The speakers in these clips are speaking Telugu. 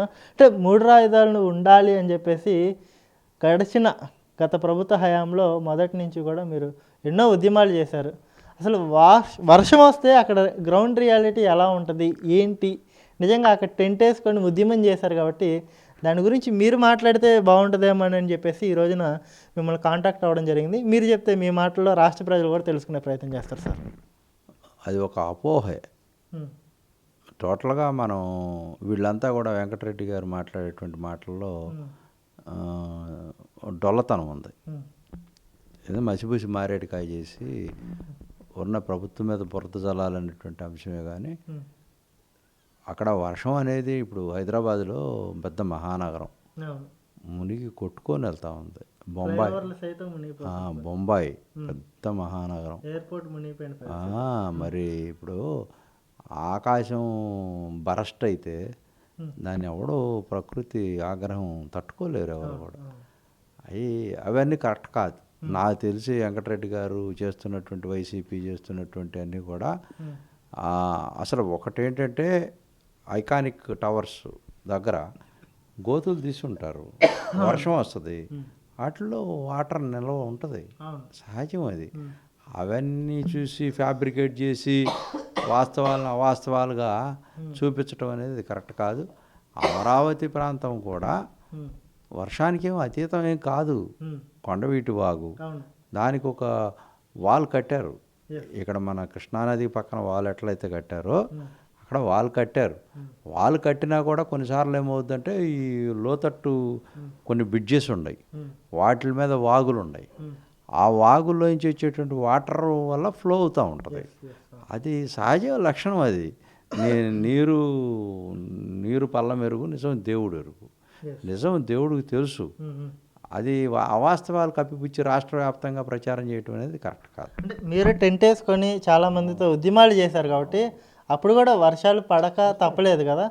అంటే 3 రాజధానులు ఉండాలి అని జెప్పేసి గత ప్రభుత్వ హయాంలో మొదటి నుంచి గూడా మీరు ఎన్నో ఉద్యమాలు జేశారు. అసలు వర్షం వస్తే అక్కడ గ్రౌండ్ రియాలిటీ ఎలా ఉంటది? ఏంటి? నిజంగా అక్కడ టెంటేసుకొని ఉద్యమం జేశారు గాబట్టి, దాని గురించి మీరు మాట్లాడితే బావుంటదేమోనని జెప్పేసి ఈ రోజున మిమ్మల్ని కాంటాక్ట్ అవ్వడం జరిగింది. మీరు జెప్తే మీ మాటల్లో రాష్ట్ర ప్రజలు గూడా తెలుసుకునే ప్రయత్నం జేస్తారు సార్. అది ఒక అపోహే. హ్మ్. టోటల్‌గా మనం వీళ్ళంతా కూడా వెంకటరెడ్డి గారు మాట్లాడేటువంటి మాటల్లో హ్మ్. డొల్లతనం ఉంది. హ్మ్. ఏదో మసిపూసి మారేడుకాయ చేసి ఉన్న ప్రభుత్వం మీద బురద జల్లాలనేటువంటి అంశమే కానీ, హ్మ్. అక్కడ వర్షం అనేది ఇప్పుడు హైదరాబాద్‌లో పెద్ద మహానగరం. అవును. మునిగి కొట్టుకొని వెళ్తా ఉంది. ఫ్లైఓవర్లు సైతం మునిగిపోతున్నాయి. బొంబాయి హ్మ్. పెద్ద మహానగరం. ఎయిర్‌పోర్ట్ మునిగిపోయిన ఆ, పరిస్థితి. మరి ఇప్పుడు ఆకాశం బరస్ట్ అయితే హ్మ్. దాన్ని ఎవడో ప్రకృతి ఆగ్రహం తట్టుకోలేరు ఎవరు కూడా. అవును. అవన్నీ కరెక్ట్ కాదు. నాకు తెలిసి వెంకటరెడ్డి గారు చేస్తున్నటువంటి వైసీపీ చేస్తున్నటువంటి అన్నీ కూడా హ్మ్. అసలు ఒకటేంటంటే ఐకానిక్ టవర్స్ దగ్గర గోతులు తీసుంటారు, వర్షం వస్తుంది, హ్మ్. వాటిలో వాటర్ నిల్వ ఉంటుంది, అవును. సహజం అది. హ్మ్. అవన్నీ చూసి ఫ్యాబ్రికేట్ చేసి వాస్తవాలను అవాస్తవాలుగా చూపించడం అనేది కరెక్ట్ కాదు. అమరావతి ప్రాంతం కూడా హ్మ్. వర్షానికి ఏం అతీతం ఏం కాదు. హ్మ్. కొండవీటి వాగు, అవును. దానికి ఒక వాల్ కట్టారు. Yes. ఇక్కడ మన కృష్ణానది పక్కన వాల్ ఎట్లయితే కట్టారో హ్మ్. అక్కడ వాల్ కట్టారు. హ్మ్. వాల్ కట్టినా కూడా కొన్నిసార్లు ఏమవుతుందంటే ఈ లోతట్టు కొన్ని బ్రిడ్జెస్ ఉన్నాయి, హ్మ్. వాటి మీద వాగులు ఉన్నాయి. హ్మ్. ఆ వాగుల్లోంచి వచ్చేటువంటి వాటర్ వల్ల ఫ్లో అవుతూ ఉంటుంది. Yes, yes, అవును. అది సహజ లక్షణం. అది నీరు నీరు పల్ల మెరుగు, నిజం దేవుడు ఎరుగు. Yes. నిజం దేవుడికి తెలుసు. హ్మ్. హ్మ్. అది అవాస్తవాలు కప్పిపుచ్చి రాష్ట్ర వ్యాప్తంగా ప్రచారం చేయటం అనేది కరెక్ట్ కాదు. అంటే మీరు టెంట్ వేసుకొని చాలా మందితో ఉద్యమాలు చేశారు కాబట్టి అప్పుడు కూడా వర్షాలు పడక తప్పలేదు కదా.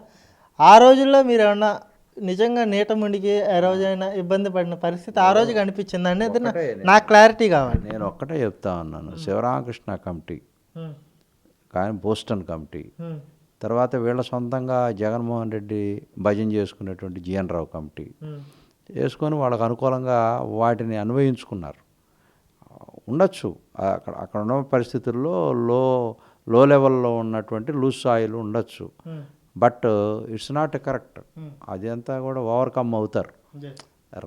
ఆ రోజుల్లో మీరు ఏమన్నా నిజంగా నీట మునిగి ఏ రోజైనా ఇబ్బంది పడిన పరిస్థితి ఆ రోజు కనిపించింది అనేది నాకు క్లారిటీ కావాలి. నేను ఒక్కటే చెప్తా ఉన్నాను. శివరామకృష్ణ కమిటీ, హ్మ్. కానీ బోస్టన్ కమిటీ, హ్మ్. తర్వాత వీళ్ళ సొంతంగా జగన్మోహన్ రెడ్డి భజన చేసుకునేటువంటి జిఎన్ రావు కమిటీ హ్మ్. వేసుకొని వాళ్ళకు అనుకూలంగా వాటిని అన్వయించుకున్నారు. ఉండొచ్చు అక్కడ అక్కడ ఉన్న పరిస్థితుల్లో లో లో లెవెల్లో ఉన్నటువంటి లూజ్ సాయిల్ ఉండొచ్చు. హ్మ్. But it's not correct. Hmm. అది అంతా కూడా ఓవర్కమ్ అవుతారు. Yes.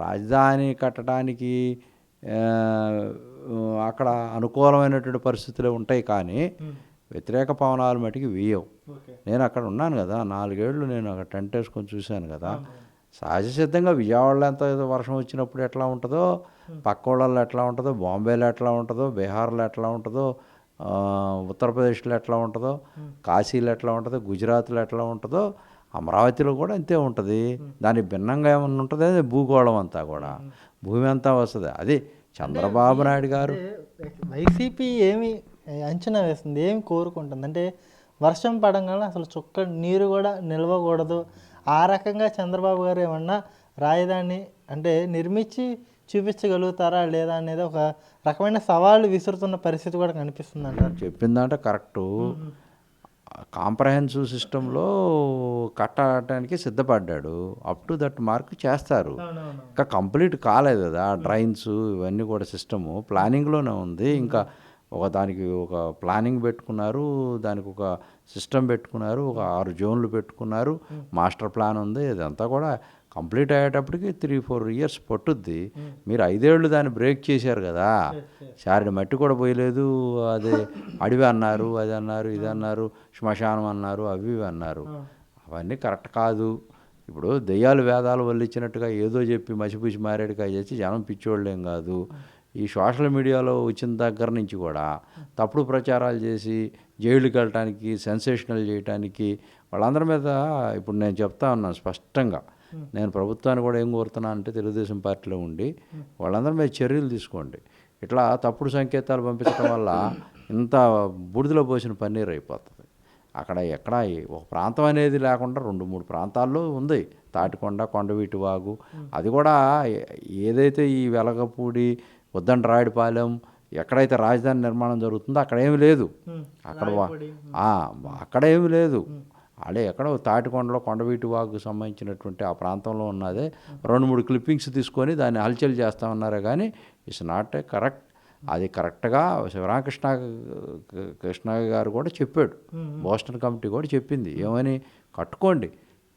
రాజధాని కట్టడానికి అక్కడ అనుకూలమైనటువంటి పరిస్థితులే ఉంటాయి, కానీ Hmm. వ్యతిరేక పవనాలు మటుకు వేయవు. Okay. నేను అక్కడ ఉన్నాను కదా, 4 ఏళ్ళు నేను అక్కడ టెంట్ వేసుకొని చూశాను కదా. అవును. సహజ సిద్ధంగా విజయవాడలో ఎంత వర్షం వచ్చినప్పుడు ఎట్లా ఉంటుందో, పక్క ఊళ్ళల్లో ఎట్లా ఉంటుందో, బాంబేలో ఎట్లా ఉంటుందో, బీహార్లో ఎట్లా ఉంటుందో, ఉత్తరప్రదేశ్లో ఎట్లా ఉంటుందో, కాశీలో ఎట్లా ఉంటుందో, గుజరాత్లో ఎట్లా ఉంటుందో, అమరావతిలో కూడా అంతే ఉంటుంది. దానికి భిన్నంగా ఏమన్నా ఉంటుంది? అది భూగోళం అంతా కూడా, భూమి అంతా వస్తుంది. అది చంద్రబాబు నాయుడు గారు వైసీపీ ఏమి అంచనా వేస్తుంది, ఏమి కోరుకుంటుంది అంటే వర్షం పడంగానే అసలు చుక్క నీరు కూడా నిలవకూడదు. ఆ రకంగా చంద్రబాబు గారు ఏమన్నా రాజధాని అంటే నిర్మించి చూపించగలుగుతారా లేదా అనేది ఒక రకమైన సవాళ్ళు విసురుతున్న పరిస్థితి కూడా కనిపిస్తుంది అంటారు. చెప్పిందంటే కరెక్టు. కాంప్రహెన్సివ్ సిస్టంలో కట్టడానికి సిద్ధపడ్డాడు. అప్ టు దట్ మార్క్ చేస్తారు. ఇంకా కంప్లీట్ కాలేదు కదా. డ్రైన్స్ ఇవన్నీ కూడా సిస్టము ప్లానింగ్లోనే ఉంది. ఇంకా దానికి ఒక ప్లానింగ్ పెట్టుకున్నారు, దానికి ఒక సిస్టమ్ పెట్టుకున్నారు, ఒక 6 జోన్లు పెట్టుకున్నారు, మాస్టర్ ప్లాన్ ఉంది. ఇదంతా కూడా కంప్లీట్ అయ్యేటప్పటికి 3-4 ఇయర్స్ పట్టుద్ది. మీరు 5 ఏళ్ళు దాన్ని బ్రేక్ చేశారు కదా. చారిడి మట్టి కూడా పోయలేదు. అది అడవి అన్నారు, అది అన్నారు, ఇది అన్నారు, శ్మశానం అన్నారు, అవి ఇవి అన్నారు. అవన్నీ కరెక్ట్ కాదు. ఇప్పుడు దెయ్యాలు వేదాలు వల్లిచ్చినట్టుగా ఏదో చెప్పి మసిపూసి మారేడుకాయ చేసి జనం పిచ్చోళ్ళేం కాదు. ఈ సోషల్ మీడియాలో వచ్చిన దగ్గర నుంచి కూడా తప్పుడు ప్రచారాలు చేసి జైలుకి వెళ్ళటానికి, సెన్సేషనల్ చేయటానికి వాళ్ళందరి మీద ఇప్పుడు నేను చెప్తా ఉన్నాను స్పష్టంగా. నేను ప్రభుత్వాన్ని కూడా ఏం కోరుతున్నాను అంటే, తెలుగుదేశం పార్టీలో ఉండి వాళ్ళందరి మీద చర్యలు తీసుకోండి. ఇట్లా తప్పుడు సంకేతాలు పంపించడం వల్ల ఇంత బూడిదలో పోసిన పన్నీరు అయిపోతుంది. అక్కడ ఎక్కడ ఒక ప్రాంతం అనేది లేకుండా 2-3 ప్రాంతాల్లో ఉంది. తాటికొండ, కొండవీటి వాగు, అది కూడా ఏదైతే ఈ వెలగపూడి, ఉద్దండరాయుడుపాలెం ఎక్కడైతే రాజధాని నిర్మాణం జరుగుతుందో అక్కడ ఏమి లేదు. అక్కడ అక్కడ ఏమి లేదు. ఆడే ఎక్కడో తాటికొండలో కొండవీటి వాగుకు సంబంధించినటువంటి ఆ ప్రాంతంలో ఉన్నదే 2-3 క్లిప్పింగ్స్ తీసుకొని దాన్ని హల్చల్ చేస్తూ ఉన్నారే కానీ ఇట్స్ నాట్ ఏ కరెక్ట్. అది కరెక్ట్గా కృష్ణ గారు కూడా చెప్పాడు, బోస్టన్ కమిటీ కూడా చెప్పింది ఏమని, కట్టుకోండి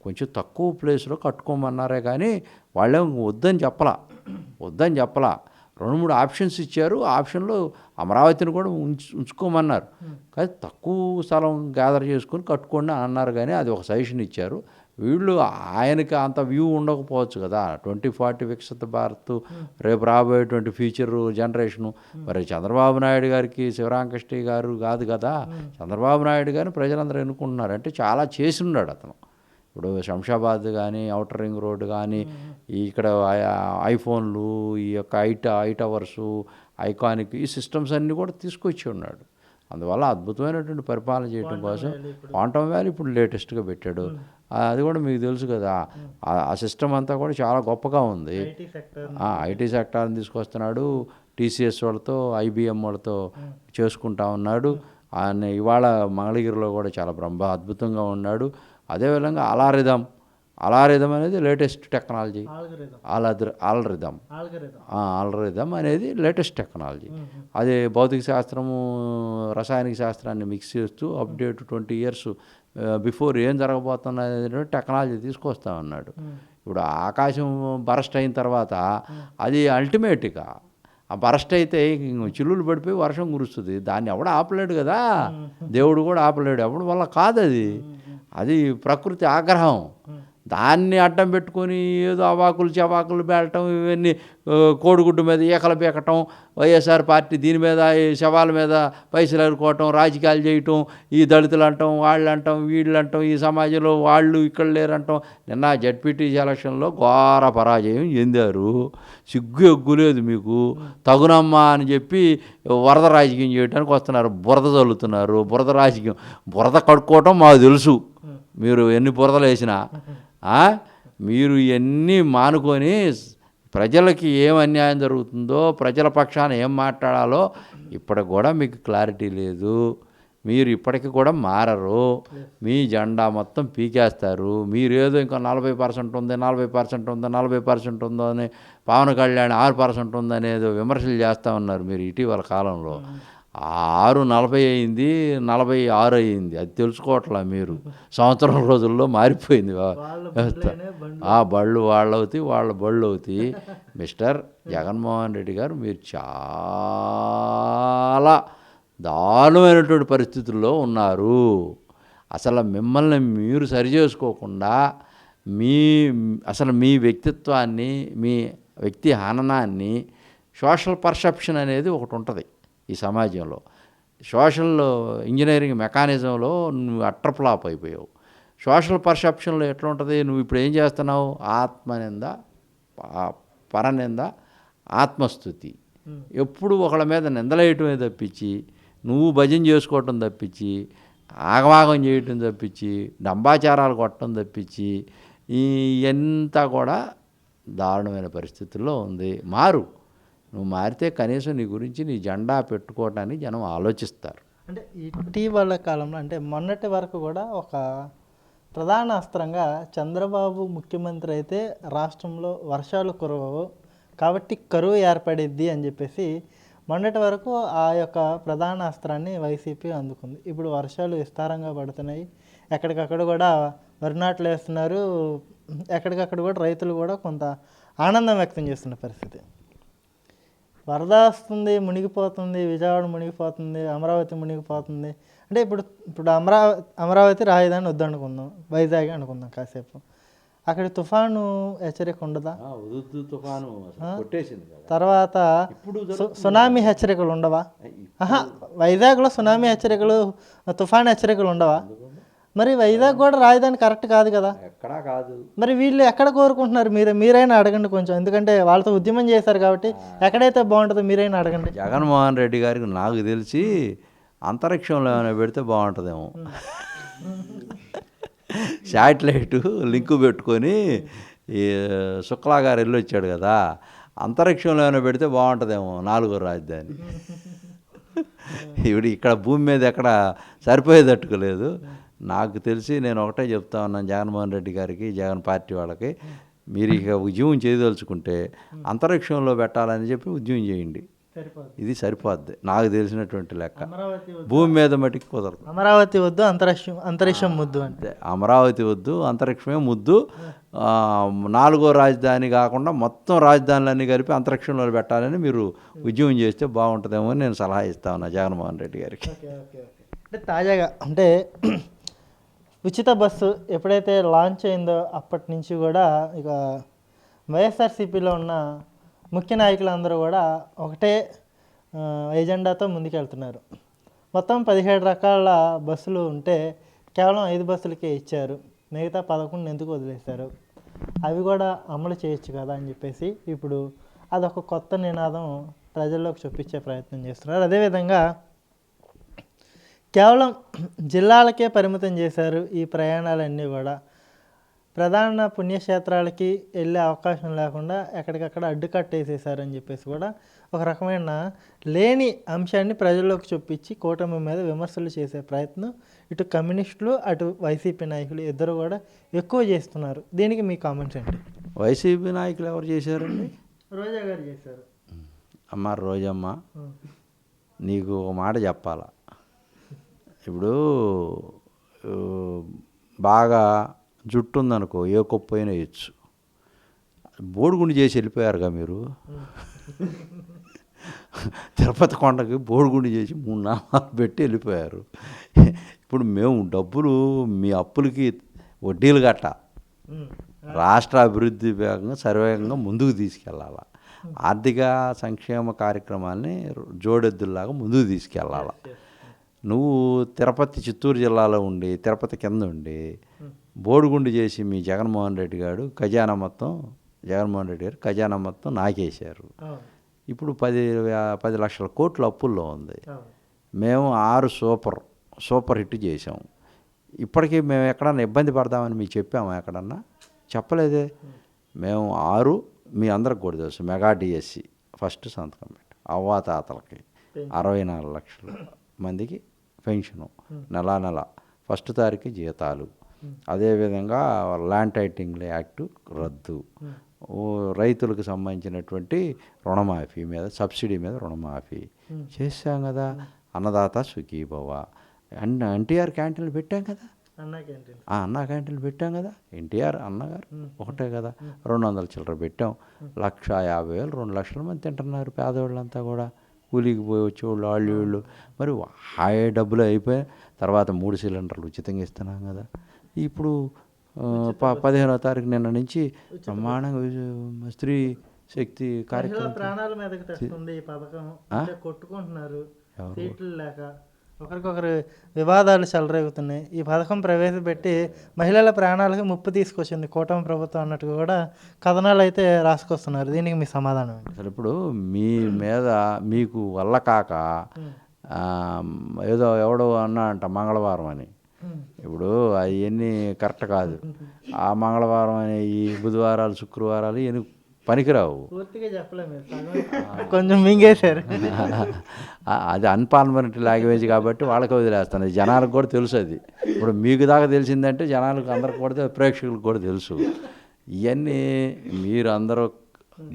కొంచెం తక్కువ ప్లేస్లో కట్టుకోమన్నారే కానీ వాళ్ళేం వద్దని చెప్పలా 2-3 ఆప్షన్స్ ఇచ్చారు. ఆప్షన్లో అమరావతిని కూడా ఉంచుకోమన్నారు, కానీ తక్కువ స్థలం గ్యాదర్ చేసుకొని కట్టుకోండి అని అన్నారు. కానీ అది ఒక సజెషన్ ఇచ్చారు. వీళ్ళు ఆయనకి అంత వ్యూ ఉండకపోవచ్చు కదా, 2040 వికసిత భారత్ రేపు రాబోయేటువంటి ఫ్యూచర్ జనరేషను. మరి చంద్రబాబు నాయుడు గారికి శివరామకృష్ణ గారు కాదు కదా, చంద్రబాబు నాయుడు గారిని ప్రజలందరూ ఎన్నుకుంటున్నారు అంటే చాలా చేసి ఉన్నాడు అతను. ఇప్పుడు శంషాబాద్ కానీ, ఔటర్ రింగ్ రోడ్డు కానీ, ఇక్కడ ఐఫోన్లు, ఈ యొక్క ఐ టవర్సు, ఐకానిక్, ఈ సిస్టమ్స్ అన్నీ కూడా తీసుకొచ్చి ఉన్నాడు. అందువల్ల అద్భుతమైనటువంటి పరిపాలన చేయడం కోసం క్వాంటమ్ వ్యాలీ ఇప్పుడు లేటెస్ట్గా పెట్టాడు. అది కూడా మీకు తెలుసు కదా, ఆ సిస్టమ్ అంతా కూడా చాలా గొప్పగా ఉంది. ఐటీ సెక్టార్ని తీసుకొస్తున్నాడు, టీసీఎస్ వాళ్ళతో, ఐబిఎం వాళ్ళతో చేసుకుంటా ఉన్నాడు. ఆయన ఇవాళ మంగళగిరిలో కూడా చాలా అద్భుతంగా ఉన్నాడు. అదేవిధంగా అలారిథం అనేది లేటెస్ట్ టెక్నాలజీ. ఆల్రిథం అనేది లేటెస్ట్ టెక్నాలజీ. అది భౌతిక శాస్త్రము, రసాయనిక శాస్త్రాన్ని మిక్స్ చేస్తూ అప్డేట్ 20 years బిఫోర్ ఏం జరగబోతున్నది టెక్నాలజీ తీసుకొస్తా ఉన్నాడు. ఇప్పుడు ఆకాశం బరస్ట్ అయిన తర్వాత అది అల్టిమేట్గా ఆ బరస్ట్ అయితే చిల్లులు పడిపోయి వర్షం కురుస్తుంది. దాన్ని ఎవడు ఆపలేడు కదా, దేవుడు కూడా ఆపలేడు, ఎవడి వల్ల కాదు అది ప్రకృతి ఆగ్రహం. దాన్ని అడ్డం పెట్టుకొని ఏదో అవాకులు చవాకులు బేలటం, ఇవన్నీ కోడిగుడ్డు మీద ఈకలు బీకటం, వైఎస్ఆర్ పార్టీ దీని మీద ఈ శవాల మీద పైసలు ఎరుకోవటం, రాజకీయాలు చేయటం, ఈ దళితులు అంటాం, వాళ్ళు అంటాం, వీళ్ళు అంటాం, ఈ సమాజంలో వాళ్ళు ఇక్కడ లేరంటాం. నిన్న జడ్పీటీసీ ఎలక్షన్లో ఘోర పరాజయం చెందారు. సిగ్గు ఎగ్గు లేదు మీకు, తగునమ్మా అని చెప్పి వరద రాజకీయం చేయడానికి వస్తున్నారు, బురద చల్లుతున్నారు. బురద రాజకీయం, బురద కడుక్కోవటం మాకు తెలుసు, మీరు ఎన్ని బురదలు వేసినా. మీరు ఇవన్నీ మానుకొని ప్రజలకి ఏం అన్యాయం జరుగుతుందో, ప్రజల పక్షాన ఏం మాట్లాడాలో ఇప్పటికి కూడా మీకు క్లారిటీ లేదు. మీరు ఇప్పటికి కూడా మారరు, మీ జెండా మొత్తం పీకేస్తారు. మీరేదో ఇంకా 40% ఉంది, 40% ఉంది, 40% ఉందో అని, పవన్ కళ్యాణ్ 6% ఉందనేదో విమర్శలు చేస్తూ ఉన్నారు మీరు ఇటీవల కాలంలో. 6:40 అయింది, 46 అయింది, అది తెలుసుకోవట్లా మీరు. సంవత్సరం రోజుల్లో మారిపోయింది ఆ బళ్ళు వాళ్ళవుతాయి, వాళ్ళ బళ్ళు అవుతాయి. మిస్టర్ జగన్మోహన్ రెడ్డి గారు, మీరు చాలా దారుణమైనటువంటి పరిస్థితుల్లో ఉన్నారు. అసలు మిమ్మల్ని మీరు సరిచేసుకోకుండా అసలు మీ వ్యక్తిత్వాన్ని, మీ వ్యక్తి హననాన్ని, సోషల్ పర్సెప్షన్ అనేది ఒకటి ఉంటుంది ఈ సమాజంలో. సోషల్ ఇంజనీరింగ్ మెకానిజంలో నువ్వు అట్రప్లాప్ అయిపోయావు. సోషల్ పర్సెప్షన్లో ఎట్లా ఉంటుంది, నువ్వు ఇప్పుడు ఏం చేస్తున్నావు, ఆత్మనింద, పరనింద, ఆత్మస్తుతి. ఎప్పుడు ఒకళ్ళ మీద నిందలేయటమే తప్పించి, నువ్వు భజన చేసుకోవటం తప్పించి, ఆగమాగం చేయటం తప్పించి, డంబాచారాలు కొట్టడం తప్పించి, ఇదంతా కూడా దారుణమైన పరిస్థితుల్లో ఉంది. నువ్వు మారితే కనీసం నీ గురించి, నీ జెండా పెట్టుకోవటానికి జనం ఆలోచిస్తారు. అంటే ఇటీవల కాలంలో, అంటే మొన్నటి వరకు కూడా ఒక ప్రధాన అస్త్రంగా చంద్రబాబు ముఖ్యమంత్రి అయితే రాష్ట్రంలో వర్షాలు కురవవు కాబట్టి కరువు ఏర్పడిద్ది అని చెప్పేసి మొన్నటి వరకు ఆ యొక్క ప్రధాన అస్త్రాన్ని వైసీపీ అందుకుంది. ఇప్పుడు వర్షాలు విస్తారంగా పడుతున్నాయి, ఎక్కడికక్కడ కూడా వరి నాట్లు వేస్తున్నారు, ఎక్కడికక్కడ కూడా రైతులు కూడా కొంత ఆనందం వ్యక్తం చేస్తున్న పరిస్థితి. వరద వస్తుంది, మునిగిపోతుంది, విజయవాడ మునిగిపోతుంది, అమరావతి మునిగిపోతుంది. అంటే ఇప్పుడు అమరావతి రాజధాని వద్దనుకుందాం, వైజాగ్ అనుకుందాం కాసేపు. అక్కడ తుఫాను హెచ్చరిక ఉండదా? తర్వాత సునామీ హెచ్చరికలు ఉండవా? వైజాగ్లో సునామీ హెచ్చరికలు, తుఫాను హెచ్చరికలు ఉండవా? మరి వైజాగ్ కూడా రాజధాని కరెక్ట్ కాదు కదా. ఎక్కడా కాదు. మరి వీళ్ళు ఎక్కడ కోరుకుంటున్నారు? మీరైనా అడగండి కొంచెం, ఎందుకంటే వాళ్ళతో ఉద్యమం చేశారు కాబట్టి ఎక్కడైతే బాగుంటుందో మీరైనా అడగండి. జగన్మోహన్ రెడ్డి గారికి నాకు తెలిసి అంతరిక్షంలో ఏమైనా పెడితే బాగుంటుందేమో. శాటిలైట్ లింకు పెట్టుకొని ఈ శుక్లా గారు వెళ్ళి వచ్చాడు కదా, అంతరిక్షంలో ఏమైనా పెడితే బాగుంటుందేమో 4వ రాజధాని. ఇప్పుడు ఇక్కడ భూమి మీద ఎక్కడ సరిపోయేటట్టుకు లేదు. నాకు తెలిసి నేను ఒకటే చెప్తా ఉన్నాను జగన్మోహన్ రెడ్డి గారికి, జగన్ పార్టీ వాళ్ళకి, మీరు ఇక ఉద్యమం చేయదలుచుకుంటే అంతరిక్షంలో పెట్టాలని చెప్పి ఉద్యమం చేయండి. ఇది సరిపోద్ది నాకు తెలిసినటువంటి లెక్క. భూమి మీద మటుకు కుదరదు. అమరావతి వద్దు, అంతరిక్షం ముద్దు అంటే అమరావతి వద్దు, అంతరిక్షమే ముద్దు. 4వ రాజధాని కాకుండా మొత్తం రాజధానులన్నీ కలిపి అంతరిక్షంలో పెట్టాలని మీరు ఉద్యమం చేస్తే బాగుంటుందేమో అని నేను సలహా ఇస్తా ఉన్నా జగన్మోహన్ రెడ్డి గారికి. అంటే తాజాగా అంటే ఉచిత బస్సు ఎప్పుడైతే లాంచ్ అయిందో అప్పటి నుంచి కూడా ఇక వైఎస్ఆర్సీపీలో ఉన్న ముఖ్య నాయకులందరూ కూడా ఒకటే ఎజెండాతో ముందుకెళ్తున్నారు. మొత్తం 17 రకాల బస్సులు ఉంటే కేవలం 5 బస్సులకే ఇచ్చారు, మిగతా 11 ఎందుకు వదిలేశారు, అవి కూడా అమలు చేయొచ్చు కదా అని చెప్పేసి ఇప్పుడు అదొక కొత్త నినాదం ప్రజల్లోకి చూపించే ప్రయత్నం చేస్తున్నారు. అదేవిధంగా కేవలం జిల్లాలకే పరిమితం చేశారు ఈ ప్రయాణాలన్నీ కూడా. ప్రధాన పుణ్యక్షేత్రాలకి వెళ్ళే అవకాశం లేకుండా ఎక్కడికక్కడ అడ్డుకట్టేసేసారని చెప్పేసి కూడా ఒక రకమైన లేని అంశాన్ని ప్రజల్లోకి చూపించి కూటమి మీద విమర్శలు చేసే ప్రయత్నం ఇటు కమ్యూనిస్టులు అటు వైసీపీ నాయకులు ఇద్దరు కూడా ఎక్కువ చేస్తున్నారు. దీనికి మీ కామెంట్స్ ఏంటి? వైసీపీ నాయకులు ఎవరు చేశారండి? రోజా గారు చేశారు. అమ్మ రోజమ్మ, నీకు ఒక మాట చెప్పాలా. ఇప్పుడు బాగా జుట్టు ఉందనుకో ఏ కొప్పు అయినా వేయచ్చు. బోడిగుండు చేసి వెళ్ళిపోయారుగా మీరు. తిరుపతి కొండకి బోడిగుండు చేసి 3 నామాలు పెట్టి వెళ్ళిపోయారు. ఇప్పుడు మేము డబ్బులు మీ అప్పులకి వడ్డీలు గట్ట రాష్ట్ర అభివృద్ధి వేగంగా సర్వేగంగా ముందుకు తీసుకెళ్ళాలి. ఆర్థిక సంక్షేమ కార్యక్రమాల్ని జోడెద్దుల్లాగా ముందుకు తీసుకెళ్ళాలి. నువ్వు తిరుపతి చిత్తూరు జిల్లాలో ఉండి తిరుపతి కింద ఉండి బోడిగుండు చేసి మీ జగన్మోహన్ రెడ్డి గారు ఖజానా మొత్తం నాకేశారు. ఇప్పుడు 10 లక్షల కోట్ల అప్పుల్లో ఉంది. మేము 6 సూపర్ హిట్ చేసాం. ఇప్పటికీ మేము ఎక్కడన్నా ఇబ్బంది పడదామని మీకు చెప్పాము? ఎక్కడన్నా చెప్పలేదే. మేము 6 మీ అందరికి కూడా తెలుసు. మెగా డిఎస్సి ఫస్ట్ సంతకం పెట్టి అవ్వాతాతలకి 64 లక్షల మందికి పెన్షను, నెల ఫస్ట్ తారీఖు జీతాలు. అదేవిధంగా ల్యాండ్ టైటిలింగ్ యాక్టు రద్దు, రైతులకు సంబంధించినటువంటి రుణమాఫీ మీద సబ్సిడీ మీద రుణమాఫీ చేశాం కదా. అన్నదాత సుఖీభవ, ఎన్టీఆర్ క్యాంటీన్లు పెట్టాం కదా. అన్నా క్యాంటీన్లు పెట్టాం కదా. ఎన్టీఆర్ అన్నగారు ఒకటే కదా. 200 చిల్లర పెట్టాం. 1,50,000 2 లక్షల మంది తింటున్నారు పేదవాళ్ళంతా కూడా. కూలికి పోయి వచ్చేవాళ్ళు వాళ్ళు వీళ్ళు. మరి హాయ్ డబ్బులు అయిపోయాయి. తర్వాత 3 సిలిండర్లు ఉచితంగా ఇస్తున్నాం కదా. ఇప్పుడు 15వ తారీఖు నిన్న నుంచి బ్రహ్మాండంగా స్త్రీ శక్తి కార్యక్రమం. ప్రాణాల మీదకి తెస్తుంది ఈ పథకం. కొట్టుకుంటున్నారు సీట్లు లేక, ఒకరికొకరు వివాదాలు చెలరేగుతున్నాయి. ఈ పథకం ప్రవేశపెట్టి మహిళల ప్రాణాలకు ముప్పు తీసుకొచ్చింది కూటమి ప్రభుత్వం అన్నట్టుగా కూడా కథనాలు అయితే రాసుకొస్తున్నారు. దీనికి మీ సమాధానం ఏంటి? అసలు ఇప్పుడు మీ మీద మీకు వల్ల కాక ఏదో ఎవడో అన్నా అంట మంగళవారం అని. ఇప్పుడు అవన్నీ కరెక్ట్ కాదు. ఆ మంగళవారం అని ఈ బుధవారాలు శుక్రవారాలు ఇవన్నీ పనికిరావు. పూర్తిగా చెప్పలేము, కొంచెం మింగేశారు. అది అన్పార్లమెంటరీ లాంగ్వేజ్ కాబట్టి వాళ్ళకి వదిలేస్తాను. జనాలకు కూడా తెలుసు అది. ఇప్పుడు మీకు దాకా తెలిసిందంటే జనాలకు అందరికి కూడా ప్రేక్షకులకు కూడా తెలుసు. ఇవన్నీ మీరు అందరూ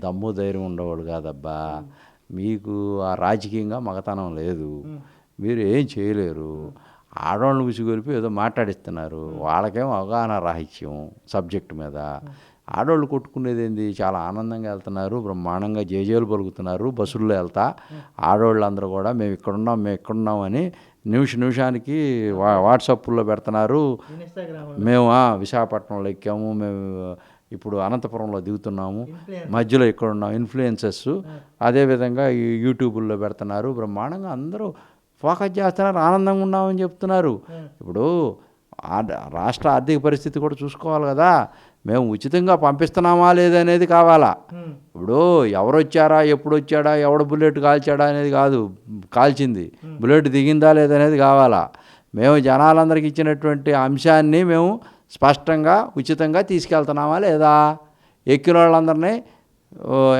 దమ్ము ధైర్యం ఉండేవాళ్ళు కాదబ్బా. మీకు ఆ రాజకీయంగా మగతనం లేదు, మీరు ఏం చేయలేరు. ఆడవాళ్ళని ఉసిగొలిపి ఏదో మాట్లాడిస్తున్నారు. వాళ్ళకేమో అవగాహన రాహిత్యం సబ్జెక్టు మీద. ఆడవాళ్ళు కొట్టుకునేది ఏంది? చాలా ఆనందంగా వెళ్తున్నారు, బ్రహ్మాండంగా జేజేలు పలుకుతున్నారు. బస్సుల్లో వెళ్తా ఆడవాళ్ళు అందరూ కూడా మేము ఇక్కడున్నాం అని నిమిషానికి వాట్సాప్లో పెడుతున్నారు. మేము విశాఖపట్నంలో ఎక్కాము, మేము ఇప్పుడు అనంతపురంలో దిగుతున్నాము, మధ్యలో ఇక్కడ ఉన్నాం. ఇన్ఫ్లుయెన్సర్స్ అదేవిధంగా ఈ యూట్యూబుల్లో పెడుతున్నారు. బ్రహ్మాండంగా అందరూ ఫోకస్ చేస్తున్నారు, ఆనందంగా ఉన్నామని చెప్తున్నారు. ఇప్పుడు రాష్ట్ర ఆర్థిక పరిస్థితి కూడా చూసుకోవాలి కదా. మేము ఉచితంగా పంపిస్తున్నామా లేదనేది కావాలా. ఇప్పుడు ఎవరు వచ్చారా, ఎప్పుడు వచ్చాడా, ఎవడు బుల్లెట్ కాల్చాడా అనేది కాదు కాల్చింది, బుల్లెట్ దిగిందా లేదనేది కావాలా. మేము జనాలందరికీ ఇచ్చినటువంటి అంశాన్ని మేము స్పష్టంగా ఉచితంగా తీసుకెళ్తున్నామా లేదా, ఎక్కిన వాళ్ళందరినీ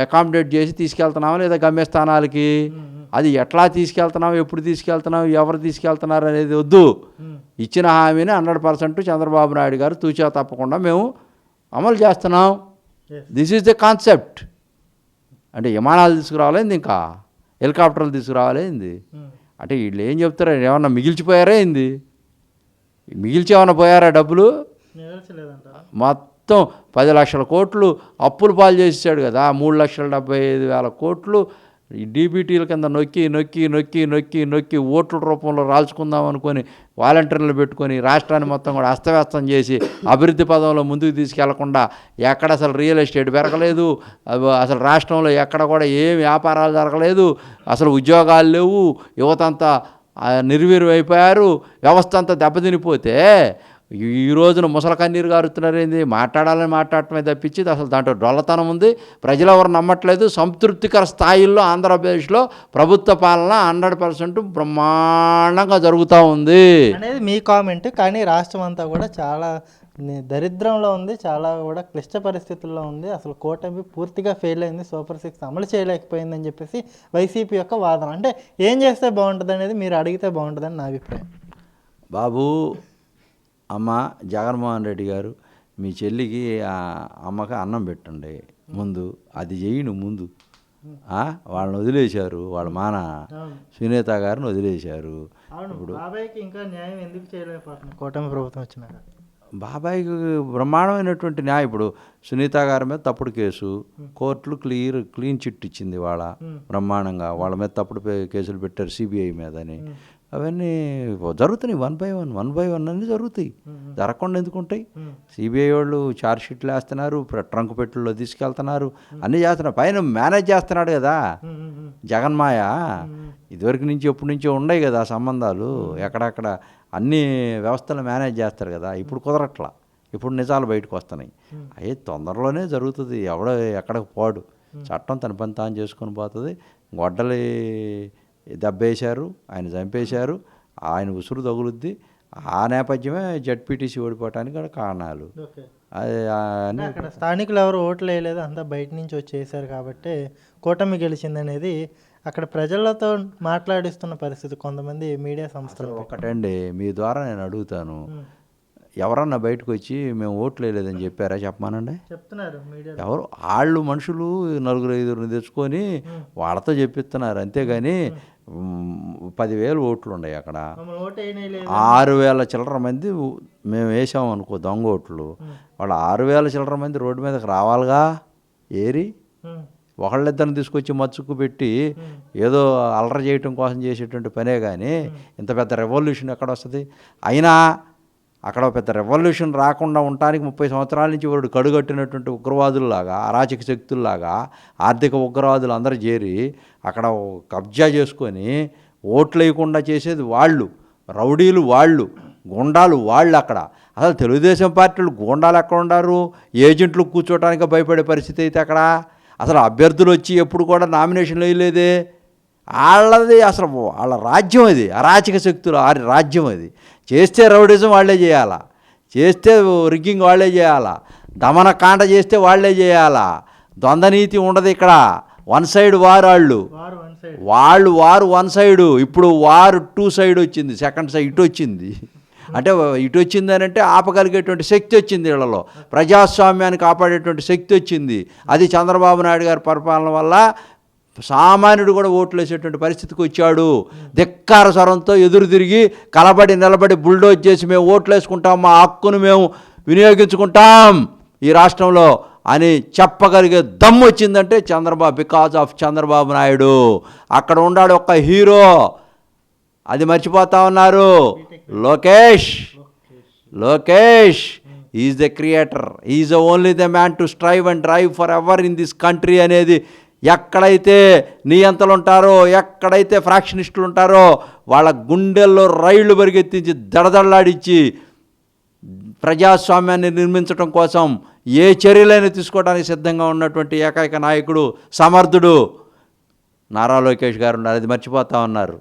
అకామిడేట్ చేసి తీసుకెళ్తున్నామా లేదా గమ్యస్థానాలకి, అది ఎట్లా తీసుకెళ్తున్నావు, ఎప్పుడు తీసుకెళ్తున్నావు, ఎవరు తీసుకెళ్తున్నారు అనేది వద్దు. ఇచ్చిన హామీని 100% చంద్రబాబు నాయుడు గారు తూచా తప్పకుండా మేము అమలు చేస్తున్నాం. This is the concept. అంటే విమానాలు తీసుకురావాలేంది, ఇంకా హెలికాప్టర్లు తీసుకురావాలేంది అంటే వీళ్ళు ఏం చెప్తారా, ఏమన్నా మిగిల్చిపోయారా ఏంది? మిగిల్చేమన్నా పోయారా డబ్బులు? మొత్తం 10 లక్షల కోట్లు అప్పులు పాలు చేసాడు కదా. 3,75,000 కోట్లు ఈ డీబీటీల కింద నొక్కి నొక్కి నొక్కి నొక్కి నొక్కి ఓట్ల రూపంలో రాల్చుకుందాం అనుకొని వాలంటీర్లు పెట్టుకొని రాష్ట్రాన్ని మొత్తం కూడా అస్తవ్యస్తం చేసి అభివృద్ధి పదంలో ముందుకు తీసుకెళ్లకుండా ఎక్కడ అసలు రియల్ ఎస్టేట్ పెరగలేదు, అసలు రాష్ట్రంలో ఎక్కడ కూడా ఏం వ్యాపారాలు జరగలేదు, అసలు ఉద్యోగాలు లేవు, యువత అంతా నిర్వీర్యం అయిపోయారు, వ్యవస్థ అంతా దెబ్బతినిపోతే ఈ రోజున ముసల కన్నీరు గారుతున్నారు ఏంది? మాట్లాడాలని మాట్లాడటమే తప్పించి అసలు దాంట్లో డొల్లతనం ఉంది. ప్రజలు ఎవరు నమ్మట్లేదు. సంతృప్తికర స్థాయిల్లో ఆంధ్రప్రదేశ్లో ప్రభుత్వ పాలన 100% బ్రహ్మాండంగా జరుగుతూ ఉంది అనేది మీ కామెంట్. కానీ రాష్ట్రం అంతా కూడా చాలా దరిద్రంలో ఉంది, చాలా కూడా క్లిష్ట పరిస్థితుల్లో ఉంది. అసలు కూటమి పూర్తిగా ఫెయిల్ అయింది, సూపర్ 6 అమలు చేయలేకపోయిందని చెప్పేసి వైసీపీ యొక్క వాదన. అంటే ఏం చేస్తే బాగుంటుంది అనేది మీరు అడిగితే బాగుంటుందని నా అభిప్రాయం. బాబు, అమ్మ జగన్మోహన్ రెడ్డి గారు, మీ చెల్లికి అమ్మకి అన్నం పెట్టండి ముందు, అది చేయను ముందు. వాళ్ళని వదిలేశారు, వాళ్ళ మాన సునీత గారిని వదిలేశారు. ఇప్పుడు బాబాయ్కి ఇంకా న్యాయం ఎందుకు చేయలేకపోతున్నారు కూటమి ప్రభుత్వం వచ్చినాక? బాబాయ్కి బ్రహ్మాండమైనటువంటి న్యాయం. ఇప్పుడు సునీత గారి మీద తప్పుడు కేసు, కోర్టులు క్లీన్ చిట్ ఇచ్చింది వాళ్ళ బ్రహ్మాండంగా. వాళ్ళ మీద తప్పుడు కేసులు పెట్టారు సిబిఐ మీదని. అవన్నీ జరుగుతున్నాయి, వన్ బై వన్ అన్నీ జరుగుతాయి. జరగకుండా ఎందుకుంటాయి? సిబిఐ వాళ్ళు ఛార్జ్ షీట్లు వేస్తున్నారు, ట్రంక్ పెట్టుల్లో తీసుకెళ్తున్నారు, అన్నీ చేస్తున్నారు. పైన మేనేజ్ చేస్తున్నాడు కదా జగన్మాయ. ఇదివరకు నుంచి ఎప్పటి నుంచో ఉన్నాయి కదా సంబంధాలు, ఎక్కడెక్కడ అన్ని వ్యవస్థలు మేనేజ్ చేస్తారు కదా. ఇప్పుడు కుదరట్లా, ఇప్పుడు నిజాలు బయటకు వస్తున్నాయి. అయ్యే తొందరలోనే జరుగుతుంది. ఎక్కడికి పోడు, చట్టం తన పని తాను చేసుకొని పోతుంది. గొడ్డలి దెబ్బేశారు, ఆయన చంపేశారు, ఆయన ఉసురు తగులుద్ది. ఆ నేపథ్యమే జడ్పీటీసీ ఓడిపోవటానికి కూడా కారణాలు. అక్కడ స్థానికులు ఎవరు ఓట్లు వేయలేదు, అంతా బయట నుంచి వచ్చేసారు కాబట్టి కూటమి గెలిచిందనేది అక్కడ ప్రజలతో మాట్లాడిస్తున్న పరిస్థితి కొంతమంది మీడియా సంస్థలు. ఒకటండి, మీ ద్వారా నేను అడుగుతాను, ఎవరన్నా బయటకు వచ్చి మేము ఓట్లు వేయలేదని చెప్పారా? చెప్పమానండి. చెప్తున్నారు ఎవరు? వాళ్ళు మనుషులు 4-5 తెచ్చుకొని వాళ్ళతో చెప్పిస్తున్నారు. అంతేగాని 10,000 ఓట్లు ఉన్నాయి అక్కడ, 6,000 చిల్లర మంది మేము వేసాం అనుకో దొంగ ఓట్లు. వాళ్ళు 6,000 చిల్లర మంది రోడ్డు మీదకి రావాలిగా. ఏరి ఒకళ్ళిద్దరిని తీసుకొచ్చి మచ్చుకు పెట్టి ఏదో అల్లరి చేయటం కోసం చేసేటువంటి పనే కానీ ఇంత పెద్ద రెవల్యూషన్ ఎక్కడ వస్తుంది? అయినా అక్కడ పెద్ద రెవల్యూషన్ రాకుండా ఉండటానికి 30 సంవత్సరాల నుంచి వాడు కడుగట్టినటువంటి ఉగ్రవాదుల్లాగా, అరాచక శక్తుల్లాగా, ఆర్థిక ఉగ్రవాదులు అందరూ చేరి అక్కడ కబ్జా చేసుకొని ఓట్లు వేయకుండా చేసేది వాళ్ళు, రౌడీలు వాళ్ళు, గుండాలు వాళ్ళు. అక్కడ అసలు తెలుగుదేశం పార్టీలు గుండాలు ఎక్కడ ఉన్నారు? ఏజెంట్లు కూర్చోటానికి భయపడే పరిస్థితి అయితే అక్కడ. అసలు అభ్యర్థులు వచ్చి ఎప్పుడు కూడా నామినేషన్లు వేయలేదే. వాళ్ళది అసలు వాళ్ళ రాజ్యం అది, అరాచక శక్తులు రాజ్యం అది. చేస్తే రౌడిజం వాళ్ళే చేయాలా, చేస్తే రిగ్గింగ్ వాళ్ళే చేయాలా, దమనకాండ చేస్తే వాళ్ళే చేయాలా. ద్వంద్వనీతి ఉండదు ఇక్కడ. వన్ సైడ్ వారు వాళ్ళు వారు వన్ సైడు. ఇప్పుడు వారు 2 సైడ్ వచ్చింది, సెకండ్ సైడ్ ఇటు వచ్చింది. అంటే ఇటు వచ్చిందని అంటే ఆపగలిగేటువంటి శక్తి వచ్చింది వీళ్ళలో, ప్రజాస్వామ్యాన్ని కాపాడేటువంటి శక్తి వచ్చింది. అది చంద్రబాబు నాయుడు గారి పరిపాలన వల్ల సామాన్యుడు కూడా ఓట్లు వేసేటువంటి పరిస్థితికి వచ్చాడు. ధిక్కార స్వరంతో ఎదురు తిరిగి కలబడి నిలబడి బుల్డోజ్ చేసి మేము ఓట్లు వేసుకుంటాం, మా హక్కును మేము వినియోగించుకుంటాం ఈ రాష్ట్రంలో అని చెప్పగలిగే దమ్ము వచ్చిందంటే బికాజ్ ఆఫ్ చంద్రబాబు నాయుడు. అక్కడ ఉన్నాడు ఒక్క హీరో, అది మర్చిపోతా ఉన్నారు. Lokesh is the creator, is the only the man to strive and drive for ever in this country అనేది ఎక్కడైతే నియంతలు ఉంటారో, ఎక్కడైతే ఫ్రాక్షనిస్టులు ఉంటారో వాళ్ళ గుండెల్లో రైళ్లు పరిగెత్తించి దడదడలాడించి ప్రజాస్వామ్యాన్ని నిర్మించడం కోసం ఏ చర్యలైనా తీసుకోవడానికి సిద్ధంగా ఉన్నటువంటి ఏకైక నాయకుడు, సమర్థుడు నారా లోకేష్ గారు ఉన్నారు. అది మర్చిపోతా ఉన్నారు.